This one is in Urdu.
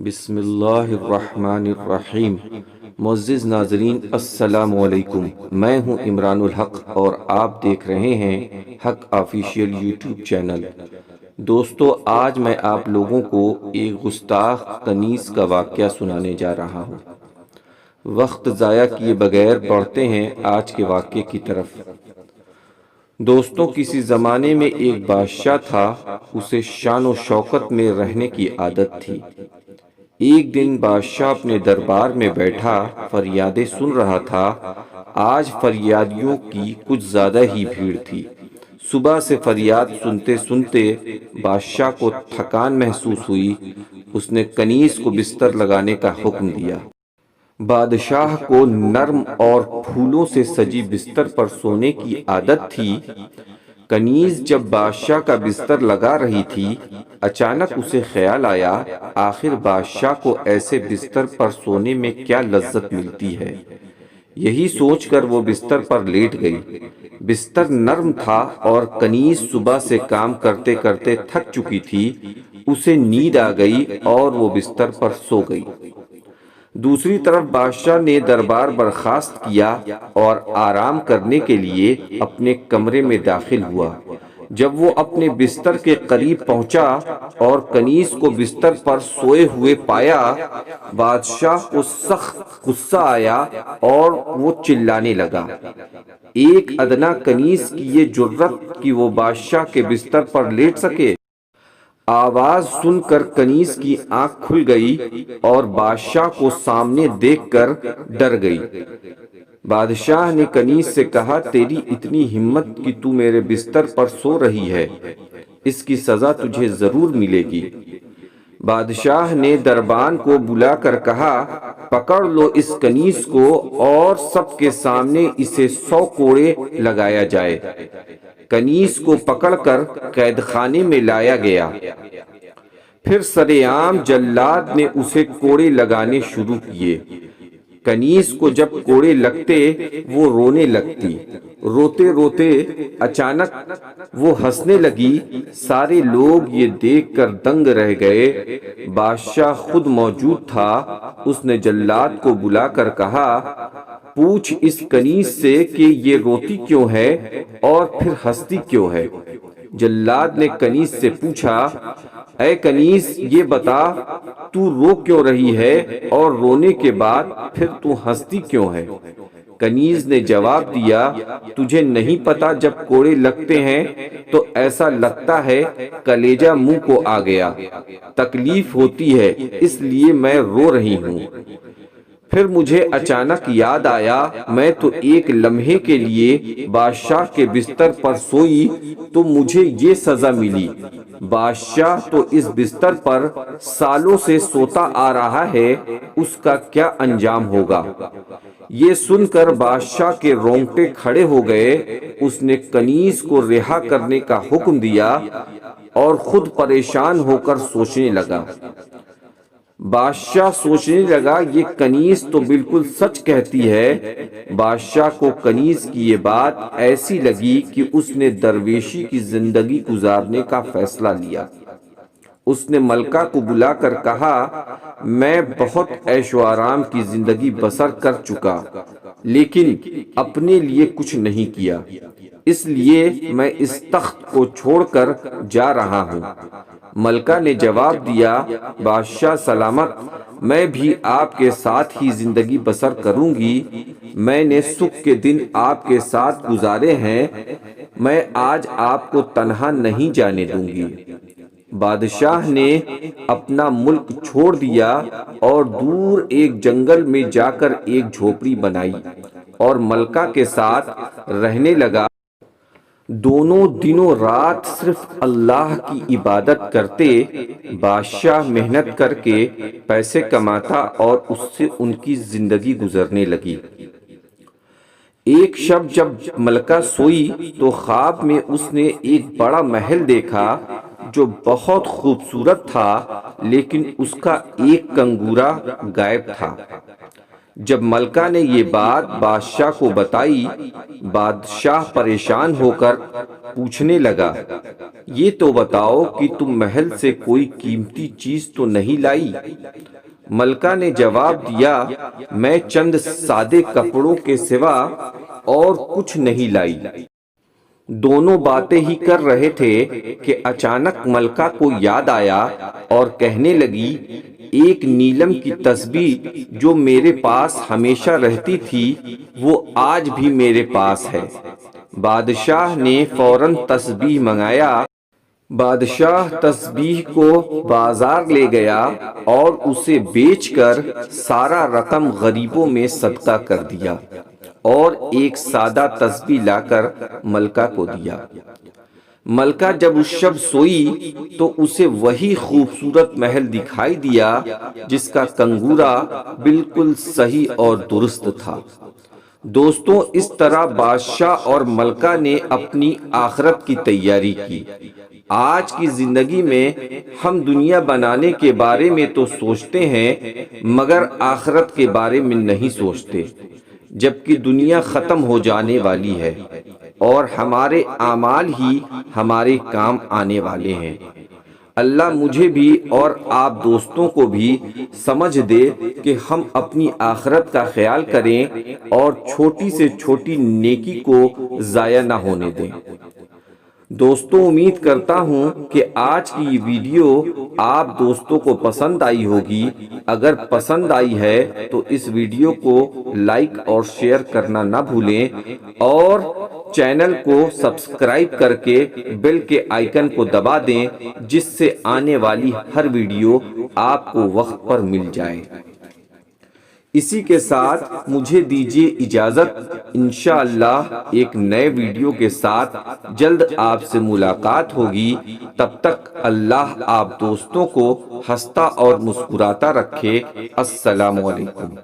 بسم اللہ الرحمن الرحیم۔ معزز ناظرین السلام علیکم، میں ہوں عمران الحق اور آپ دیکھ رہے ہیں حق آفیشیل یوٹیوب چینل۔ دوستو، آج میں آپ لوگوں کو ایک گستاخ کنیز کا واقعہ سنانے جا رہا ہوں۔ وقت ضائع کیے بغیر بڑھتے ہیں آج کے واقعے کی طرف۔ دوستوں، کسی زمانے میں ایک بادشاہ تھا، اسے شان و شوکت میں رہنے کی عادت تھی۔ ایک دن بادشاہ اپنے دربار میں بیٹھا فریادیں سن رہا تھا۔ آج فریادیوں کی کچھ زیادہ ہی بھیڑ تھی۔ صبح سے فریاد سنتے سنتے بادشاہ کو تھکان محسوس ہوئی۔ اس نے کنیز کو بستر لگانے کا حکم دیا۔ بادشاہ کو نرم اور پھولوں سے سجی بستر پر سونے کی عادت تھی۔ کنیز جب بادشاہ کا بستر لگا رہی تھی، اچانک اسے خیال آیا، آخر بادشاہ کو ایسے بستر پر سونے میں کیا لذت ملتی ہے۔ یہی سوچ کر وہ بستر پر لیٹ گئی۔ بستر نرم تھا اور کنیز صبح سے کام کرتے کرتے تھک چکی تھی۔ اسے نیند آ گئی اور وہ بستر پر سو گئی۔ دوسری طرف بادشاہ نے دربار برخاست کیا اور آرام کرنے کے لیے اپنے کمرے میں داخل ہوا۔ جب وہ اپنے بستر کے قریب پہنچا اور کنیز کو بستر پر سوئے ہوئے پایا، بادشاہ کو سخت غصہ آیا اور وہ چلانے لگا۔ ایک ادنا کنیز کی یہ جرأت کہ وہ بادشاہ کے بستر پر لیٹ سکے۔ آواز سن کر کنیز کی آنکھ کھل گئی اور بادشاہ کو سامنے دیکھ کر ڈر گئی۔ بادشاہ نے کنیز سے کہا، تیری اتنی ہمت کہ تو میرے بستر پر سو رہی ہے، اس کی سزا تجھے ضرور ملے گی۔ بادشاہ نے دربان کو بلا کر کہا، پکڑ لو اس کنیز کو اور سب کے سامنے اسے 100 کوڑے لگایا جائے۔ کنیز کو پکڑ کر قید خانے میں لایا گیا۔ پھر سرعام جلاد نے اسے کوڑے لگانے شروع کیے۔ کنیز کو جب کوڑے لگتے وہ رونے لگتی۔ روتے روتے اچانک وہ ہنسنے لگی۔ سارے لوگ یہ دیکھ کر دنگ رہ گئے۔ بادشاہ خود موجود تھا۔ اس نے جلاد کو بلا کر کہا، پوچھ اس کنیز سے کہ یہ روتی کیوں ہے اور پھر ہنستی کیوں ہے۔ جلاد نے کنیز سے پوچھا، اے کنیز، یہ بتا تو رو کیوں رہی ہے اور رونے کے بعد پھر تو ہنستی کیوں ہے۔ کنیز نے جواب دیا، تجھے نہیں پتا جب کوڑے لگتے ہیں تو ایسا لگتا ہے کلیجہ منہ کو آ گیا، تکلیف ہوتی ہے، اس لیے میں رو رہی ہوں۔ پھر مجھے اچانک یاد آیا، میں تو ایک لمحے کے لیے بادشاہ کے بستر پر سوئی تو مجھے یہ سزا ملی۔ بادشاہ تو اس بستر پر سالوں سے سوتا آ رہا ہے، اس کا کیا انجام ہوگا۔ یہ سن کر بادشاہ کے رونگٹے کھڑے ہو گئے۔ اس نے کنیز کو رہا کرنے کا حکم دیا اور خود پریشان ہو کر سوچنے لگا۔ بادشاہ سوچنے لگا، یہ کنیز تو بالکل سچ کہتی ہے۔ بادشاہ کو کنیز کی یہ بات ایسی لگی کہ اس نے درویشی کی زندگی گزارنے کا فیصلہ لیا۔ اس نے ملکہ کو بلا کر کہا، میں بہت عیش و آرام کی زندگی بسر کر چکا، لیکن اپنے لیے کچھ نہیں کیا، اس لیے میں اس تخت کو چھوڑ کر جا رہا ہوں۔ ملکہ نے جواب دیا، بادشاہ سلامت، میں بھی آپ کے ساتھ ہی زندگی بسر کروں گی۔ میں نے سکھ کے دن آپ کے ساتھ گزارے ہیں، میں آج آپ کو تنہا نہیں جانے دوں گی۔ بادشاہ نے اپنا ملک چھوڑ دیا اور دور ایک جنگل میں جا کر ایک جھوپڑی بنائی اور ملکہ کے ساتھ رہنے لگا۔ دونوں دنوں رات صرف اللہ کی عبادت کرتے۔ بادشاہ محنت کر کے پیسے کماتا اور اس سے ان کی زندگی گزرنے لگی۔ ایک شب جب ملکہ سوئی تو خواب میں اس نے ایک بڑا محل دیکھا جو بہت خوبصورت تھا، لیکن اس کا ایک کنگورا غائب تھا۔ جب ملکہ نے یہ بات بادشاہ کو بتائی، بادشاہ پریشان ہو کر پوچھنے لگا، یہ تو بتاؤ کہ تم محل سے کوئی قیمتی چیز تو نہیں لائی؟ ملکہ نے جواب دیا، میں چند سادے کپڑوں کے سوا اور کچھ نہیں لائی۔ دونوں باتیں ہی کر رہے تھے کہ اچانک ملکہ کو یاد آیا اور کہنے لگی، ایک نیلم کی تسبیح جو میرے پاس ہمیشہ رہتی تھی وہ آج بھی میرے پاس ہے۔ بادشاہ نے فوراً تسبیح منگایا۔ بادشاہ تسبیح کو بازار لے گیا اور اسے بیچ کر سارا رقم غریبوں میں صدقہ کر دیا اور ایک سادہ تسبیح لا کر ملکہ کو دیا۔ ملکہ جب اس شب سوئی تو اسے وہی خوبصورت محل دکھائی دیا جس کا کنگورا بالکل صحیح اور درست تھا۔ دوستوں، اس طرح بادشاہ اور ملکہ نے اپنی آخرت کی تیاری کی۔ آج کی زندگی میں ہم دنیا بنانے کے بارے میں تو سوچتے ہیں مگر آخرت کے بارے میں نہیں سوچتے، جبکہ دنیا ختم ہو جانے والی ہے اور ہمارے اعمال ہی ہمارے کام آنے والے ہیں۔ اللہ مجھے بھی اور آپ دوستوں کو بھی سمجھ دے کہ ہم اپنی آخرت کا خیال کریں اور چھوٹی سے چھوٹی نیکی کو ضائع نہ ہونے دیں۔ دوستوں، امید کرتا ہوں کہ آج کی یہ ویڈیو آپ دوستوں کو پسند آئی ہوگی۔ اگر پسند آئی ہے تو اس ویڈیو کو لائک اور شیئر کرنا نہ بھولیں اور چینل کو سبسکرائب کر کے بیل کے آئیکن کو دبا دیں جس سے آنے والی ہر ویڈیو آپ کو وقت پر مل جائے۔ اسی کے ساتھ مجھے دیجیے اجازت، انشاءاللہ ایک نئے ویڈیو کے ساتھ جلد آپ سے ملاقات ہوگی۔ تب تک اللہ آپ دوستوں کو ہنستا اور مسکراتا رکھے۔ السلام علیکم۔